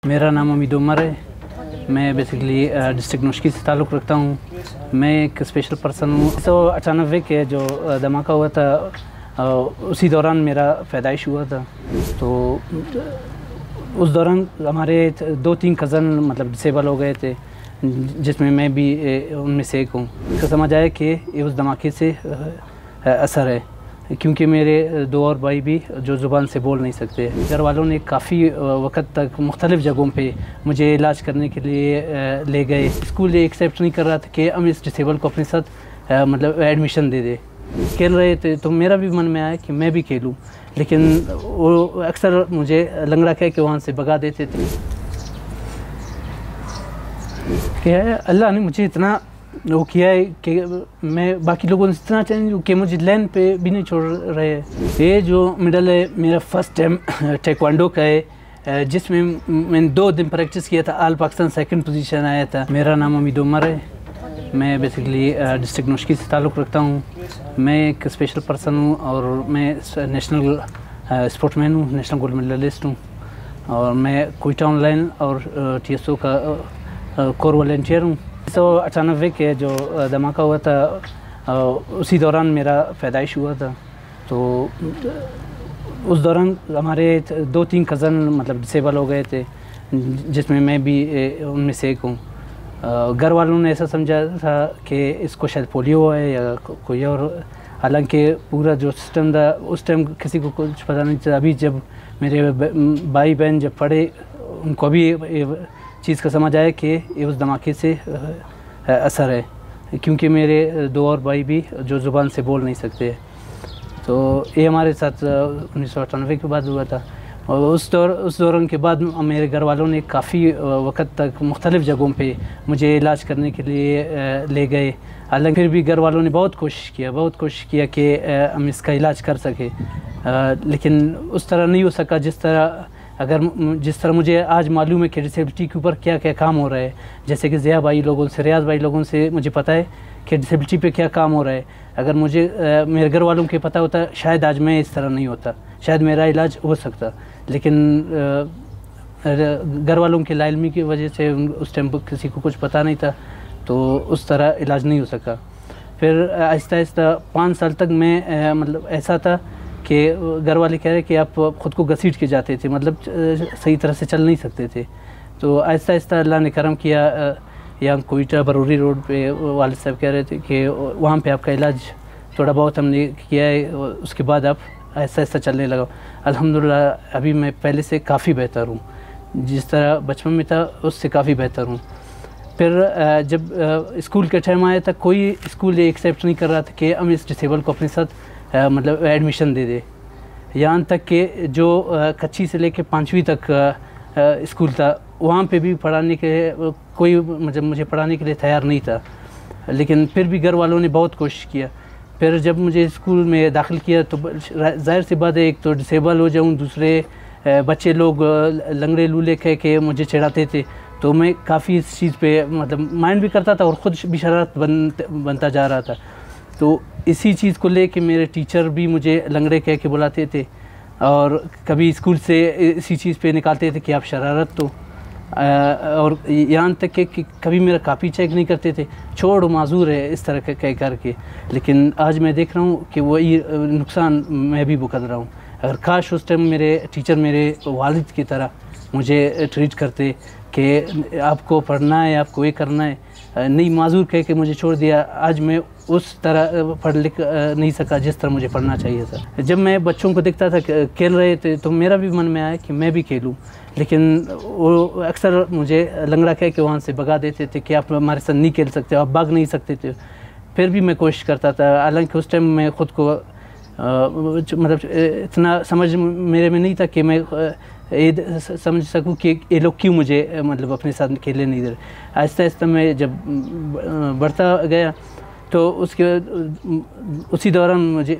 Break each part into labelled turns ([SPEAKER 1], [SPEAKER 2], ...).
[SPEAKER 1] मेरा नाम अमीद उमर है। मैं बेसिकली डिस्ट्रिक्ट नौशकी से ताल्लुक़ रखता हूँ। मैं एक स्पेशल पर्सन हूँ। 1998 के जो धमाका हुआ था उसी दौरान मेरा पैदाइश हुआ था। तो उस दौरान हमारे 2-3 कज़न मतलब डिसेबल हो गए थे, जिसमें मैं भी उनमें से एक हूँ। तो समझ आया कि ये उस धमाके से असर है, क्योंकि मेरे 2 और भाई भी जो ज़ुबान से बोल नहीं सकते। घर वालों ने काफ़ी वक्त तक मुख्तलिफ़ जगहों पे मुझे इलाज करने के लिए ले गए। स्कूल ये एक्सेप्ट नहीं कर रहा था कि हम इस डिसेबल को अपने साथ मतलब एडमिशन दे दे। खेल रहे थे तो मेरा भी मन में आया कि मैं भी खेलूं, लेकिन वो अक्सर मुझे लंगड़ा कह के वहाँ से भगा देते थे। क्या है, अल्लाह ने मुझे इतना वो किया है कि मैं बाकी लोगों से इतना चेंज हूँ कि मुझे लाइन पे भी नहीं छोड़ रहे हैं। ये जो मेडल है मेरा फर्स्ट टाइम टेक्वांडो का है, जिसमें मैंने 2 दिन प्रैक्टिस किया था। ऑल पाकिस्तान 2nd पोजीशन आया था। मेरा नाम अमीद उमर है। मैं बेसिकली डिस्ट्रिक्ट नौशकी से ताल्लुक़ रखता हूँ। मैं एक स्पेशल पर्सन हूँ और मैं नेशनल स्पोर्ट्समैन हूँ, नेशनल गोल्ड मेडलिस्ट हूँ। और मैं क्विटा ऑनलाइन और TSO का कोर वॉलंटियर हूँ। 1998 के जो धमाका हुआ था उसी दौरान मेरा पैदाइश हुआ था। तो उस दौरान हमारे 2-3 कज़न मतलब डिसेबल हो गए थे, जिसमें मैं भी उनमें से एक हूँ। घर वालों ने ऐसा समझा था कि इसको शायद पोलियो है या कोई और, हालांकि पूरा जो सिस्टम था उस टाइम किसी को कुछ पता नहीं था। अभी जब मेरे भाई बहन जब पढ़े, उनको भी चीज़ का समझ आया कि ये उस धमाके से असर है, क्योंकि मेरे 2 और भाई भी जो ज़ुबान से बोल नहीं सकते। तो ये हमारे साथ 1998 के बाद हुआ था। और उस दौरान के बाद मेरे घर वालों ने काफ़ी वक्त तक मुख्तलिफ़ जगहों पे मुझे इलाज करने के लिए ले गए। हालांकि फिर भी घर वालों ने बहुत कोशिश किया कि हम इसका इलाज कर सकें, लेकिन उस तरह नहीं हो सका जिस तरह मुझे आज मालूम है कि डिसेबिलिटी के ऊपर क्या क्या काम हो रहा है। जैसे कि ज़िया भाई लोगों से, रियाज भाई लोगों से मुझे पता है कि डिसेबिलिटी पे क्या काम हो रहा है। अगर मुझे मेरे घर वालों के पता होता, शायद आज मैं इस तरह नहीं होता, शायद मेरा इलाज हो सकता। लेकिन घर वालों की लाइल्मी की वजह से उस टाइम किसी को कुछ पता नहीं था, तो उस तरह इलाज नहीं हो सका। फिर आहिस्ता आहिस्ता 5 साल तक मैं मतलब ऐसा था कि घर वाले कह रहे कि आप ख़ुद को घसीट के जाते थे, मतलब सही तरह से चल नहीं सकते थे। तो आहिस्ता आहिस्ता अल्लाह ने करम किया। यहाँ क्विटा बरूरी रोड पे वालिद साहब कह रहे थे कि वहाँ पे आपका इलाज थोड़ा बहुत हमने किया है, उसके बाद आप आहिस्ता आहिस्ता चलने लगा। अल्हम्दुलिल्लाह अभी मैं पहले से काफ़ी बेहतर हूँ, जिस तरह बचपन में था उससे काफ़ी बेहतर हूँ। फिर जब स्कूल का टाइम आया था, कोई स्कूल ये एक्सेप्ट नहीं कर रहा था कि हम इस डिसेबल को अपने साथ मतलब एडमिशन दे दे। यहाँ तक कि जो कच्ची से लेके 5वीं तक स्कूल था, वहाँ पे भी पढ़ाने के कोई मतलब मुझे पढ़ाने के लिए तैयार नहीं था। लेकिन फिर भी घर वालों ने बहुत कोशिश किया। फिर जब मुझे स्कूल में दाखिल किया तो ज़ाहिर सी बात है, एक तो डिसेबल हो जाऊँ, दूसरे बच्चे लोग लंगड़े लूले कह के मुझे चिढ़ाते थे। तो मैं काफ़ी इस चीज़ पे मतलब माइंड भी करता था और ख़ुद भी शरारत बनता जा रहा था। तो इसी चीज़ को लेके मेरे टीचर भी मुझे लंगड़े कह के बुलाते थे और कभी स्कूल से इसी चीज़ पे निकालते थे कि आप शरारत। तो और यहाँ तक कि कभी मेरा कापी चेक नहीं करते थे, छोड़ माजूर है इस तरह कह करके। लेकिन आज मैं देख रहा हूँ कि वही नुकसान मैं भी भुगत रहा हूँ। अगर काश उस टाइम मेरे टीचर मेरे वालिद की तरह मुझे ट्रीट करते कि आपको पढ़ना है, आपको ये करना है, नहीं माजूर कह के मुझे छोड़ दिया, आज मैं उस तरह पढ़ लिख नहीं सका जिस तरह मुझे पढ़ना चाहिए था। जब मैं बच्चों को देखता था खेल रहे थे तो मेरा भी मन में आया कि मैं भी खेलूं, लेकिन वो अक्सर मुझे लंगड़ा कह के वहाँ से भगा देते थे कि आप हमारे साथ नहीं खेल सकते, आप भाग नहीं सकते थे। फिर भी मैं कोशिश करता था, हालांकि उस टाइम मैं ख़ुद को मतलब इतना समझ मेरे में नहीं था कि मैं ये समझ सकूं कि ये लोग क्यों मुझे मतलब अपने साथ खेलने नहीं दे रहे। आहिस्ता आहिस्ता मैं जब बढ़ता गया तो उसी दौरान मुझे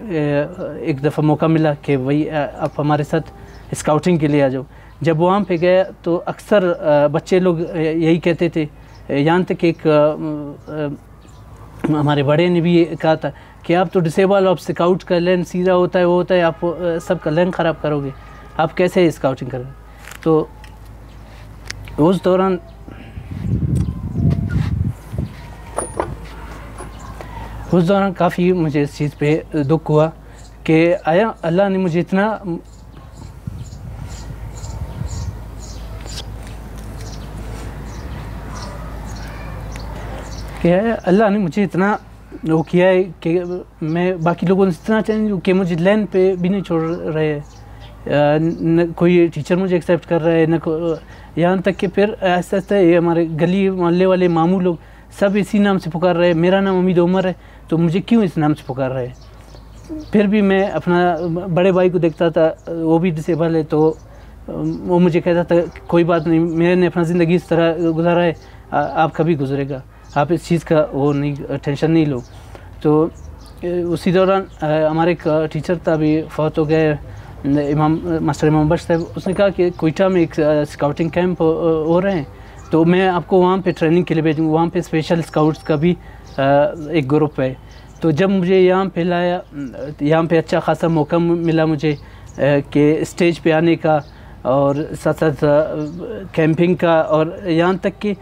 [SPEAKER 1] एक दफ़ा मौका मिला कि वही आप हमारे साथ स्काउटिंग के लिए आ जाओ। जब वहाँ पे गया तो अक्सर बच्चे लोग यही कहते थे, यहाँ तक एक हमारे बड़े ने भी कहा था कि आप तो डिसेबल, आप स्काउट का लाइन सीधा होता है, वो होता है, आप सबका लाइन ख़राब करोगे, आप कैसे स्काउटिंग करोगे। तो उस दौरान काफ़ी मुझे इस चीज़ पे दुख हुआ कि आया अल्लाह ने मुझे इतना वो किया है कि मैं बाकी लोगों से इतना चेंज हूँ कि मुझे लाइन पे भी नहीं छोड़ रहे हैं, न कोई टीचर मुझे एक्सेप्ट कर रहा है, न यहाँ तक कि फिर आहिस्ता आहिस्ता ये हमारे गली मोहल्ले वाले मामू लोग सब इसी नाम से पुकार रहे हैं। मेरा नाम उम्मीद उमर है तो मुझे क्यों इस नाम से पुकार रहे हैं। फिर भी मैं अपना बड़े भाई को देखता था, वो भी डिसेबल है, तो वो मुझे कहता था कोई बात नहीं, मैंने अपना ज़िंदगी इस तरह गुजारा है, आपका भी गुजरेगा, आप इस चीज़ का वो नहीं टेंशन नहीं लो। तो उसी दौरान हमारे एक टीचर था, अभी फौत हो गए, मास्टर इमाम बख्श साहब, उसने कहा कि कोयटा में एक स्काउटिंग कैंप हो रहे हैं तो मैं आपको वहाँ पे ट्रेनिंग के लिए भेजूँगा, वहाँ पे स्पेशल स्काउट्स का भी एक ग्रुप है। तो जब मुझे यहाँ पे लाया, यहाँ पे अच्छा खासा मौका मिला मुझे कि स्टेज पे आने का और साथ साथ कैंपिंग का, और यहाँ तक कि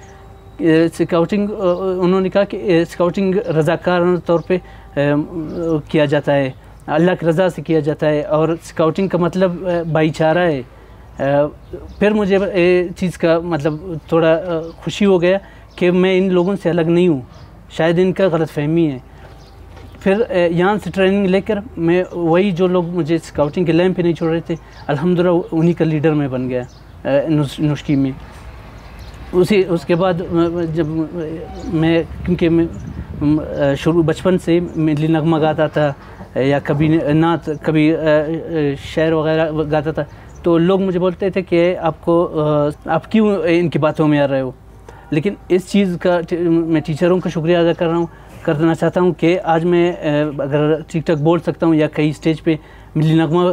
[SPEAKER 1] स्काउटिंग उन्होंने कहा कि स्काउटिंग रज़ाकाराना तौर पे किया जाता है, अल्लाह की रज़ा से किया जाता है, और स्काउटिंग का मतलब भाईचारा है। फिर मुझे चीज़ का मतलब थोड़ा खुशी हो गया कि मैं इन लोगों से अलग नहीं हूँ, शायद इनका गलतफहमी है। फिर यहाँ से ट्रेनिंग लेकर मैं वही जो लोग मुझे स्काउटिंग के लाइन पे नहीं छोड़ रहे थे, अल्हम्दुलिल्लाह उन्हीं का लीडर मैं बन गया नुस्खी में। उसके बाद जब मैं, क्योंकि मैं शुरू बचपन से मिली नगमा गाता था या कभी नात, कभी शेर वगैरह गाता था, तो लोग मुझे बोलते थे कि आप क्यों इनकी बातों में आ रहे हो। लेकिन इस चीज़ का मैं टीचरों का शुक्रिया अदा करना चाहता हूँ कि आज मैं अगर ठीक ठाक बोल सकता हूँ या कहीं स्टेज पे मिली नगमा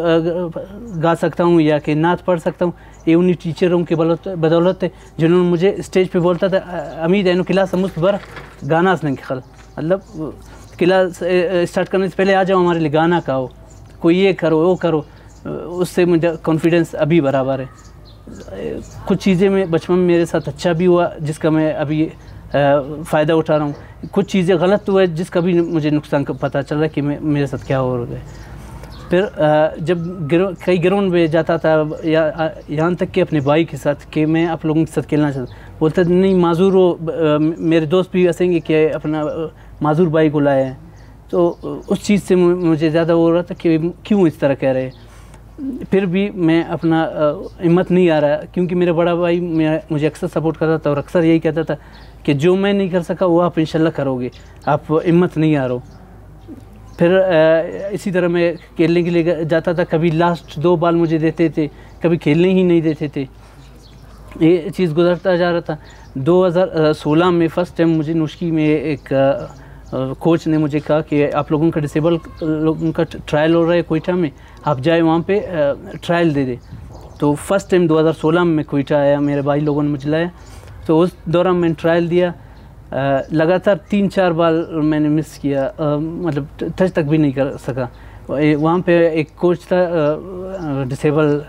[SPEAKER 1] गा सकता हूँ या कि नात पढ़ सकता हूँ, ये उन्हीं टीचरों की बदौलत है जिन्होंने मुझे स्टेज पे बोलता था अमीद एनो किला समझ बर गाना असने के खल, मतलब किला स्टार्ट करने से पहले आ जाओ, हमारे लिए गाना गाओ, कोई ये करो वो करो। उससे मुझे कॉन्फिडेंस अभी बराबर है। कुछ चीज़ें में बचपन में मेरे साथ अच्छा भी हुआ जिसका मैं अभी फ़ायदा उठा रहा हूँ, कुछ चीज़ें गलत हुआ जिसका भी मुझे नुकसान का पता चल रहा है कि मेरे साथ क्या हो रहा है। फिर जब कई ग्राउंड में जाता था या यहाँ तक कि अपने भाई के साथ कि मैं आप लोगों के साथ खेलना चाहता, बोलता नहीं माजूर हो, मेरे दोस्त भी हंसेंगे कि अपना माजूर भाई को लाए हैं। तो उस चीज़ से मुझे ज़्यादा हो रहा था कि क्यों इस तरह कह रहे हैं। फिर भी मैं अपना हिम्मत नहीं आ रहा, क्योंकि मेरा बड़ा भाई मुझे अक्सर सपोर्ट करता था और अक्सर यही कहता था कि जो मैं नहीं कर सका वो आप इंशाल्लाह करोगे, आप हिम्मत नहीं आ रहा हो। फिर इसी तरह मैं खेलने के लिए जाता था, कभी लास्ट 2 बॉल मुझे देते थे, कभी खेलने ही नहीं देते थे। ये चीज़ गुजरता जा रहा था। 2016 में फ़र्स्ट टाइम मुझे नुस्खी में एक कोच ने मुझे कहा कि आप लोगों का डिसेबल लोगों का ट्रायल हो रहा है कोयटा में, आप जाए वहाँ पे ट्रायल दे दे। तो फर्स्ट टाइम 2016 में मैं कोयटा आया, मेरे भाई लोगों ने मुझे लाया, तो उस दौरान मैंने ट्रायल दिया। लगातार 3-4 बार मैंने मिस किया, मतलब टच तक भी नहीं कर सका। वहाँ पे एक कोच था डिसेबल,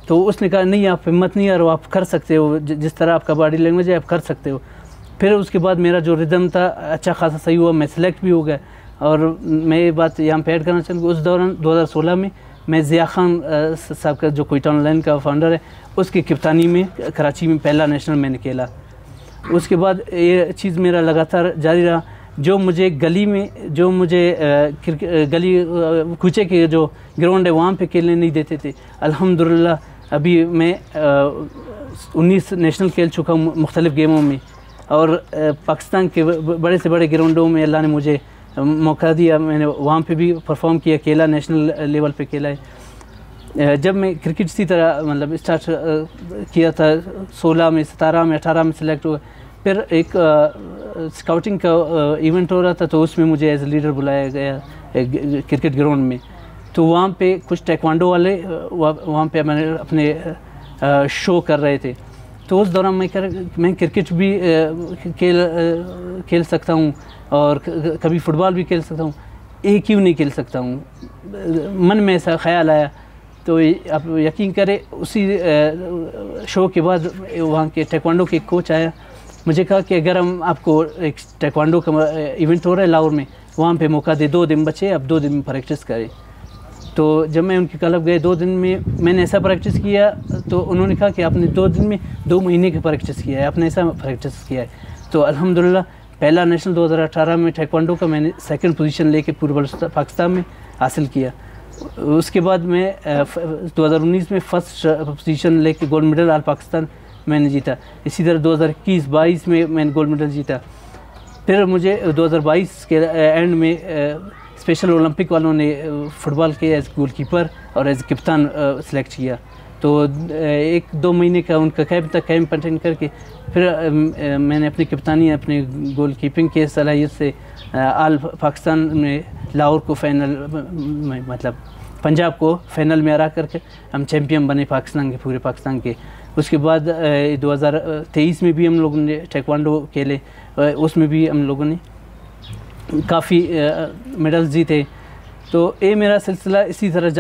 [SPEAKER 1] तो उसने कहा नहीं आप हिम्मत नहीं आ रहा, आप कर सकते हो, जिस तरह आपका बॉडी लैंग्वेज है आप कर सकते हो। फिर उसके बाद मेरा जो रिदम था अच्छा खासा सही हुआ, मैं सिलेक्ट भी हो गया। और मैं ये बात यहाँ पे ऐड करना चाहूँगा, उस दौरान 2016 में मैं ज़िया खान साहब का जो कोयटा ऑनलाइन का फाउंडर है, उसकी कप्तानी में कराची में पहला नेशनल मैंने खेला। उसके बाद ये चीज़ मेरा लगातार जारी रहा। जो मुझे गली में, जो मुझे गली कूचे के जो ग्राउंड है वहाँ पे खेलने नहीं देते थे, अल्हम्दुलिल्लाह अभी मैं 19 नेशनल खेल चुका हूँ मुख्तलिफ़ गेमों में, और पाकिस्तान के बड़े से बड़े ग्राउंडों में अल्लाह ने मुझे मौका दिया, मैंने वहाँ पे भी परफॉर्म किया, खेला, नेशनल लेवल पे खेला है। जब मैं क्रिकेट इसी तरह मतलब स्टार्ट किया था 16 में, 17 में, 18 में सिलेक्ट हुआ। फिर एक स्काउटिंग का इवेंट हो रहा था, तो उसमें मुझे एज लीडर बुलाया गया क्रिकेट ग्राउंड में। तो वहाँ पे कुछ टेक्वांडो वाले वहाँ पे मैंने अपने शो कर रहे थे। तो उस दौरान मैं क्रिकेट भी खेल सकता हूँ और कभी फुटबॉल भी खेल सकता हूँ, ये क्यों नहीं खेल सकता हूँ। मन में ऐसा ख्याल आया, तो आप यकीन करें उसी शो के बाद वहाँ के टेक्वांडो के कोच आया, मुझे कहा कि अगर हम आपको एक टेक्वांडो का इवेंट हो रहा है लाहौर में, वहाँ पे मौका दे, 2 दिन बचे, अब 2 दिन में प्रैक्टिस करें। तो जब मैं उनके क्लब गए 2 दिन में मैंने ऐसा प्रैक्टिस किया, तो उन्होंने कहा कि आपने 2 दिन में 2 महीने की प्रैक्टिस किया है, आपने ऐसा प्रैक्टिस किया है। तो अल्हम्दुलिल्लाह पहला नेशनल 2018 में टेक्वांडो का मैंने 2nd पोजीशन लेके पूरे पाकिस्तान में हासिल किया। उसके बाद मैं 2019 में 1st पोजीशन लेके गोल्ड मेडल ऑल पाकिस्तान मैंने जीता। इसी तरह 2021-22 में मैंने गोल्ड मेडल जीता। फिर मुझे 2022 के एंड में स्पेशल ओलंपिक वालों ने फुटबॉल के एज गोलकीपर और एज कप्तान सेलेक्ट किया। तो 1-2 महीने का उनका कैंप अटेंड करके फिर मैंने अपनी कप्तानी अपने गोल कीपिंग के सलाहियत से ऑल पाकिस्तान में लाहौर को फाइनल मतलब पंजाब को फाइनल में हरा करके हम चैम्पियन बने पाकिस्तान के, पूरे पाकिस्तान के। उसके बाद 2023 में भी हम लोगों ने टेक्वांडो खेले, उसमें भी हम लोगों ने काफ़ी मेडल्स जीते। तो ये मेरा सिलसिला इसी तरह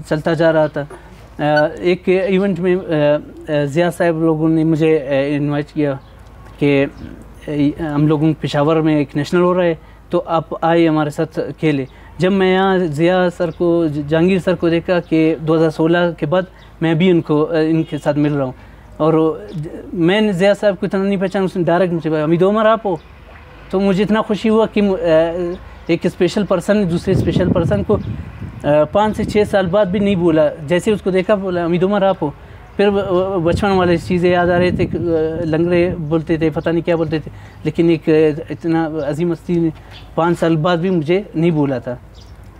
[SPEAKER 1] चलता जा रहा था। एक इवेंट में ज़िया साहब लोगों ने मुझे इनवाइट किया कि हम लोगों पेशावर में एक नेशनल हो रहा है, तो आप आए हमारे साथ खेले। जब मैं यहाँ ज़िया सर को, जहांगीर सर को देखा कि 2016 के बाद मैं भी इनके साथ मिल रहा हूँ, और मैंने ज़िया साहब को इतना नहीं पहचाना, उसने डायरेक्ट मुझे कहा हमीद उमर आप हो। तो मुझे इतना खुशी हुआ कि एक स्पेशल पर्सन दूसरे स्पेशल पर्सन को 5 से 6 साल बाद भी नहीं बोला, जैसे उसको देखा बोला हमीद उमर आप हो। फिर बचपन वाले चीज़ें याद आ रहे थे, लंगड़े बोलते थे, पता नहीं क्या बोलते थे, लेकिन एक इतना अजीम हस्ती ने 5 साल बाद भी मुझे नहीं बोला था,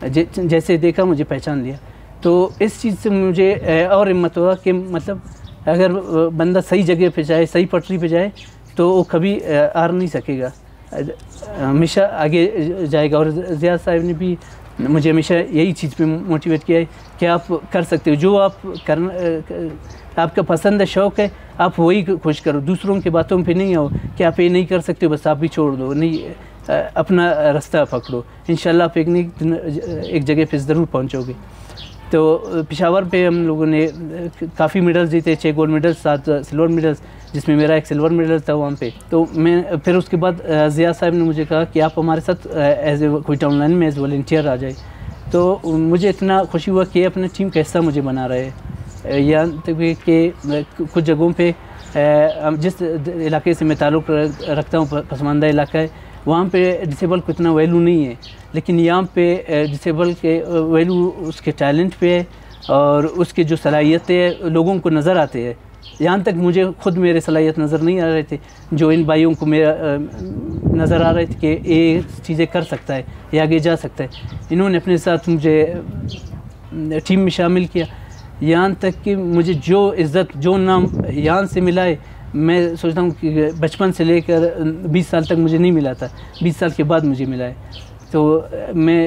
[SPEAKER 1] जैसे देखा मुझे पहचान लिया। तो इस चीज़ से मुझे और हिम्मत हुआ कि मतलब अगर बंदा सही जगह पे जाए, सही पटरी पे जाए, तो वो कभी हार नहीं सकेगा, हमेशा आगे जाएगा। और ज़िया साहब ने भी मुझे हमेशा यही चीज़ पे मोटिवेट किया है कि आप कर सकते हो, जो आप करना आपका पसंद है, शौक़ है, आप वही कोशिश करो, दूसरों की बातों पे नहीं आओ कि आप ये नहीं कर सकते हो बस आप भी छोड़ दो, नहीं, अपना रास्ता पकड़ो, इंशाल्लाह आप एक जगह पे ज़रूर पहुंचोगे। तो पेशावर पे हम लोगों ने काफ़ी मेडल जीते, 6 गोल्ड मेडल, 7 सिल्वर मेडल्स, जिसमें मेरा एक सिल्वर मेडल था वहाँ पे। तो मैं फिर उसके बाद ज़िया साहब ने मुझे कहा कि आप हमारे साथ एज ए कोई टाउनलाइन में एज वॉलंटियर आ जाए। तो मुझे इतना खुशी हुआ कि अपने टीम का हिस्सा मुझे बना रहे हैं। यहाँ तक कि कुछ जगहों पे जिस इलाके से मैं ताल्लुक़ रखता हूँ, पसमानदा इलाका है, वहाँ पे डिसेबल को इतना वैल्यू नहीं है, लेकिन यहाँ पे डिसेबल के वैल्यू उसके टैलेंट पे है और उसकी जो सलाहियतें है लोगों को नज़र आते हैं। यहाँ तक मुझे खुद मेरे सलाहियत नज़र नहीं आ रहे थे, जो इन भाइयों को मेरा नज़र आ रहे थे कि ये चीज़ें कर सकता है, ये आगे जा सकता है। इन्होंने अपने साथ मुझे टीम में शामिल किया। यहाँ तक कि मुझे जो इज़्ज़त, जो नाम यहाँ से मिला है, मैं सोचता हूँ कि बचपन से लेकर 20 साल तक मुझे नहीं मिला था, 20 साल के बाद मुझे मिला है। तो मैं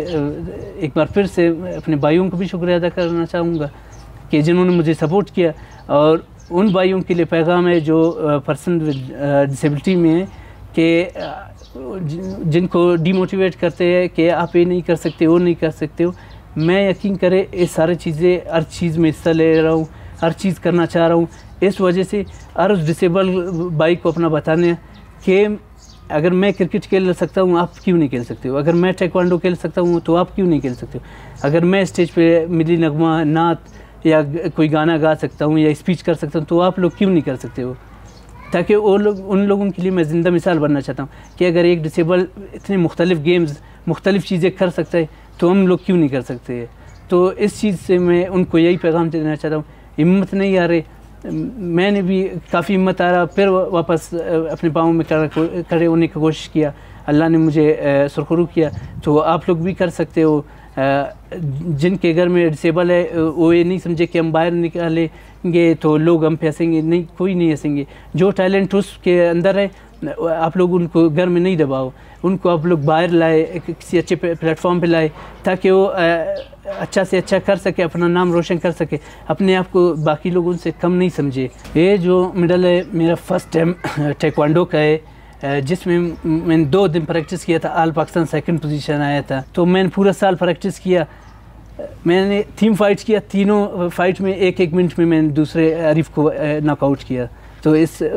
[SPEAKER 1] एक बार फिर से अपने भाइयों को भी शुक्रिया अदा करना चाहूँगा कि जिन्होंने मुझे सपोर्ट किया, और उन भाइयों के लिए पैगाम है जो पर्सन विद डिसेबिलिटी में है कि जिनको डीमोटिवेट करते हैं कि आप ये नहीं कर सकते, वो नहीं कर सकते हो। मैं यकीन करें ये सारी चीज़ें, हर चीज़ में हिस्सा ले रहा हूँ, हर चीज़ करना चाह रहा हूँ। इस वजह से हर उस डिसेबल भाई को अपना बताने कि अगर मैं क्रिकेट खेल सकता हूँ, आप क्यों नहीं खेल सकते हो? अगर मैं टेक्वांडो खेल सकता हूँ, तो आप क्यों नहीं खेल सकते हो? अगर मैं स्टेज पे मिली नगमा, नात या कोई गाना गा सकता हूँ या स्पीच कर सकता हूँ, तो आप लोग क्यों नहीं कर सकते हो? ताकि वो लोग, उन लोगों के लिए मैं ज़िंदा मिसाल बनना चाहता हूँ कि अगर एक डिसेबल इतने मुख्तलिफ़ गेम्स, मुख्तलिफ़ चीज़ें कर सकता है, तो हम लोग क्यों नहीं कर सकते? तो इस चीज़ से मैं उनको यही पैगाम देना चाहता हूँ, हिम्मत नहीं आ रही। मैंने भी काफ़ी हिम्मत आ रहा, फिर वापस अपने पाँव में खड़े होने की कोशिश किया, अल्लाह ने मुझे सुरखरू किया। तो आप लोग भी कर सकते हो। जिनके घर में डिसेबल है वो ये नहीं समझे कि हम बाहर निकालेंगे तो लोग हम पे हंसेंगे, नहीं, कोई नहीं हंसेंगे। जो टैलेंट उसके अंदर है आप लोग उनको घर में नहीं दबाओ, उनको आप लोग बाहर लाए, किसी अच्छे प्लेटफॉर्म पे लाए, ताकि वो अच्छा से अच्छा कर सके, अपना नाम रोशन कर सके, अपने आप को बाकी लोगों से कम नहीं समझे। ये जो मेडल है मेरा फर्स्ट टाइम टेक्वांडो का है, जिसमें मैंने 2 दिन प्रैक्टिस किया था, ऑल पाकिस्तान 2nd पोजीशन आया था। तो मैंने पूरा साल प्रैक्टिस किया, मैंने 3 फाइट्स किया, तीनों फाइट में 1-1 मिनट में मैंने दूसरे अरीफ को नॉकआउट किया, तो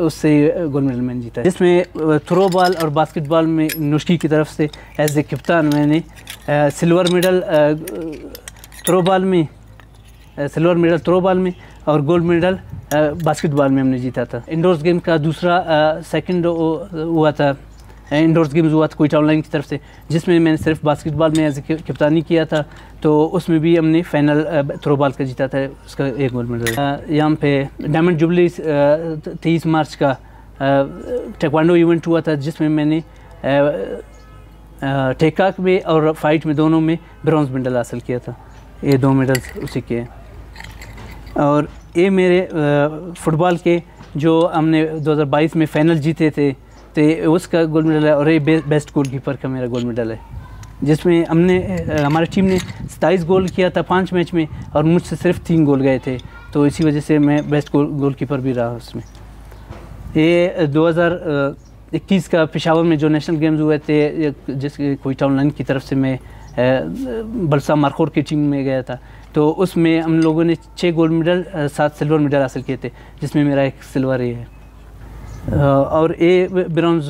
[SPEAKER 1] उससे गोल्ड मेडल मैंने जीता। जिसमें थ्रो बॉल और बास्केटबॉल में नुस्खी की तरफ से एज ए कप्तान मैंने सिल्वर मेडल थ्रो बॉल में और गोल्ड मेडल बास्केटबॉल में हमने जीता था। इंडोर्स गेम का दूसरा सेकंड हुआ था, इंडोर्स गेम्स हुआ था क्विटा ऑनलाइन की तरफ से, जिसमें मैंने सिर्फ बास्केटबॉल में एज ए कप्तानी किया था, तो उसमें भी हमने फाइनल थ्रो बॉल का जीता था, उसका 1 गोल्ड मेडल। यहाँ पे डायमंड जुबली 23 मार्च का टेक्वांडो इवेंट हुआ था, जिसमें मैंने टेकाक में और फाइट में दोनों में ब्रॉन्ज मेडल हासिल किया था। ये 2 मेडल्स उसी के हैं। और ये मेरे फुटबॉल के जो हमने 2022 में फाइनल जीते थे, तो उसका गोल्ड मेडल है। और ये बेस्ट गोलकीपर का मेरा गोल्ड मेडल है, जिसमें हमारी टीम ने 27 गोल किया था 5 मैच में, और मुझसे सिर्फ 3 गोल गए थे, तो इसी वजह से मैं बेस्ट गोलकीपर भी रहा उसमें। ये 2021 का पेशावर में जो नेशनल गेम्स हुए थे, जिसके क्विटा ऑनलाइन की तरफ से मैं बलसा मारखोर की टीम में गया था, तो उसमें हम लोगों ने 6 गोल्ड मेडल 7 सिल्वर मेडल हासिल किए थे, जिसमें मेरा 1 सिल्वर ही है। और ये ब्रॉन्ज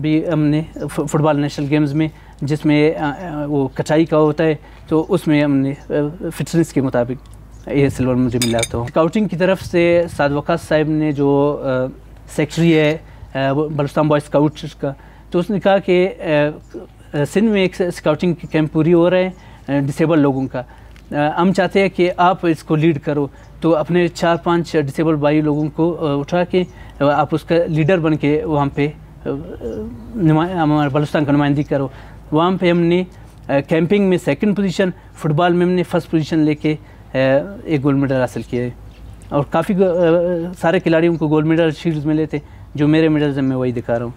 [SPEAKER 1] भी हमने फुटबॉल नेशनल गेम्स में, जिसमें वो कचाई का होता है, तो उसमें हमने फिटनेस के मुताबिक ये सिल्वर मुझे मिला। तो स्काउटिंग की तरफ से साद वकास साहब ने, जो सेक्रेटरी है बलुस्तान बॉय स्काउट का, तो उसने कहा कि सिंध में एक स्काउटिंग कैंप पूरी हो रहा है डिसेबल लोगों का, हम चाहते हैं कि आप इसको लीड करो। तो अपने 4-5 डिसेबल भाई लोगों को उठा के आप उसका लीडर बन के वहाँ पे हमारे बलुस्तान का नुमाइंदगी करो। वहाँ पे हमने कैंपिंग में 2nd पोजीशन, फुटबॉल में हमने 1st पोजीशन लेके 1 गोल्ड मेडल हासिल किए, और काफ़ी सारे खिलाड़ियों को गोल्ड मेडल शील्ड्स मिले थे। जो मेरे मेडल्स हैं मैं वही दिखा रहा हूँ।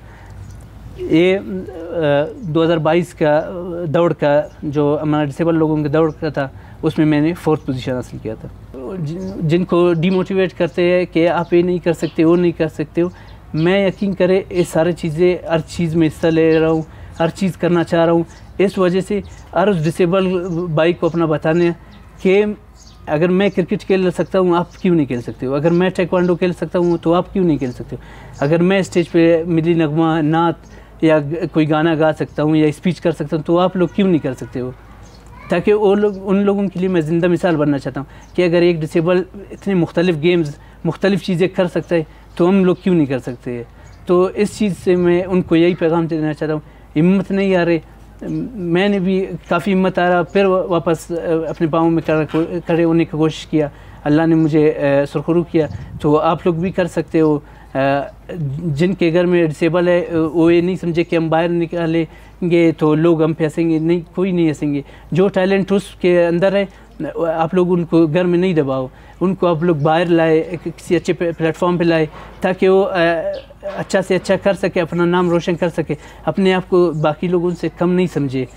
[SPEAKER 1] ये 2022 का दौड़ का, जो हमारा डिसेबल लोगों के दौड़ का था, उसमें मैंने 4th पोजीशन हासिल किया था। जिनको डीमोटिवेट करते हैं कि आप ये नहीं कर सकते, वो नहीं कर सकते हो, मैं यकीन करें ये सारी चीज़ें, हर चीज़ में हिस्सा ले रहा हूँ, हर चीज़ करना चाह रहा हूँ। इस वजह से हर उस डिसेबल भाई को अपना बताने कि अगर मैं क्रिकेट खेल सकता हूँ, आप क्यों नहीं खेल सकते हो? अगर मैं टेक्वांडो खेल सकता हूँ, तो आप क्यों नहीं खेल सकते हो? अगर मैं स्टेज पे मिली नगमा, नात या कोई गाना गा सकता हूँ या स्पीच कर सकता हूँ, तो आप लोग क्यों नहीं कर सकते हो? ताकि वो लोग, उन लोगों के लिए मैं ज़िंदा मिसाल बनना चाहता हूँ कि अगर एक डिसेबल इतने मुख्तलिफ गेम्स, मुख्तलिफ चीज़ें कर सकता है, तो हम लोग क्यों नहीं कर सकते? तो इस चीज़ से मैं उनको यही पैगाम देना चाहता हूँ, हिम्मत नहीं आ रही। मैंने भी काफ़ी हिम्मत आ रहा, फिर वापस अपने पाँव में खड़े होने की कोशिश किया, अल्लाह ने मुझे सुरखरू किया। तो आप लोग भी कर सकते हो। जिनके घर में डिसेबल है, वो ये नहीं समझे कि हम बाहर निकालेंगे तो लोग हम पे हंसेंगे, नहीं, कोई नहीं हंसेंगे। जो टैलेंट उसके अंदर है, आप लोग उनको घर में नहीं दबाओ, उनको आप लोग बाहर लाए, किसी अच्छे प्लेटफॉर्म पे लाए, ताकि वो अच्छा से अच्छा कर सके, अपना नाम रोशन कर सके, अपने आप को बाकी लोगों से कम नहीं समझे।